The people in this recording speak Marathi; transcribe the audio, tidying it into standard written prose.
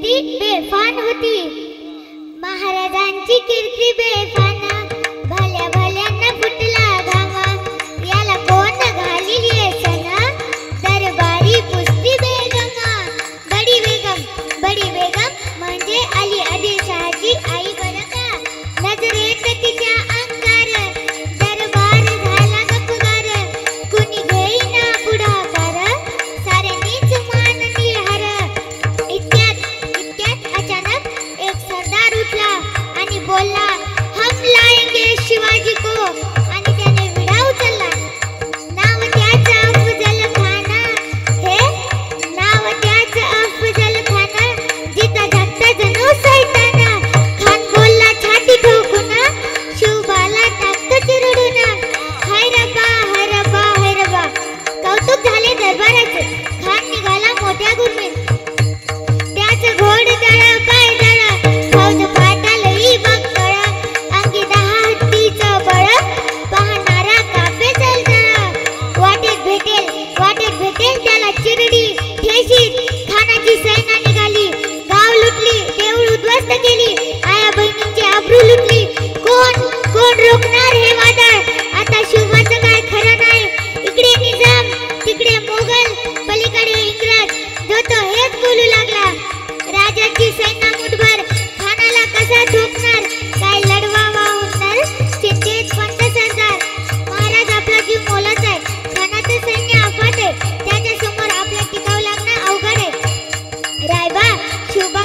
कीर्ती बेफान होती. महाराजांची कीर्ती बेफान, भल्या भल्यांना फुटला घाम. याला कोण घालील येसन, दरबारी पुसती बेगम. बडी बेगम म्हणजे अली आदिलशहाची आई बरं का. नजरेत तिच्या अंगार, दरबार झाला गपगार. कुणी घेईना पुढाकार, साऱ्यांनीच मान निहार. इतक्यात अचानक एक सरदार उठला आणि बोलला, हम लाएंगे शिवाजी को. आणि त्याने विडा उचलला. नाव त्याचं अफजल खान. हे नाव त्याचं अफजल खान. जिता जागता जणू सैतान. खान बोलला छाती ठोकून, शिवबाला टाकतो चिरडून. हैरबा कौतुक झाले दरबाराचे. खान निघाला मोठ्या गुरमीत. त्याचं घोडदळ पायदळ, फौज पाटालही बगतळ. अंगी 10 हत्तीचं बळ, पाहणारा कापे जळजळ. वाटेत भेटेल त्याला चिरडी ठेशीत. खानाची सैना निघाली, गाव लुटली, देऊळ उद्ध्वस्त केली. आया बहिणींची आबरू लुटली. कोण रोखणार हे वादळ. आता शिवबाचं काय खरं नाही. इकडे निजाम, तिकडे मोगल, पलीकडे इंग्रज. जो तो हेच बोलू लागला. राजाची सैन्य मुठभर, खानाला कसा झोपणार. काय लढवावा होणार, चिंतेत पंत सरदार. महाराज आपला जीव मोलाचा आहे. खानाचं सैन्य अफाट आहे. त्याच्या समोर आपला टिकाव लागणं अवघड आहे. रायबा शिवबा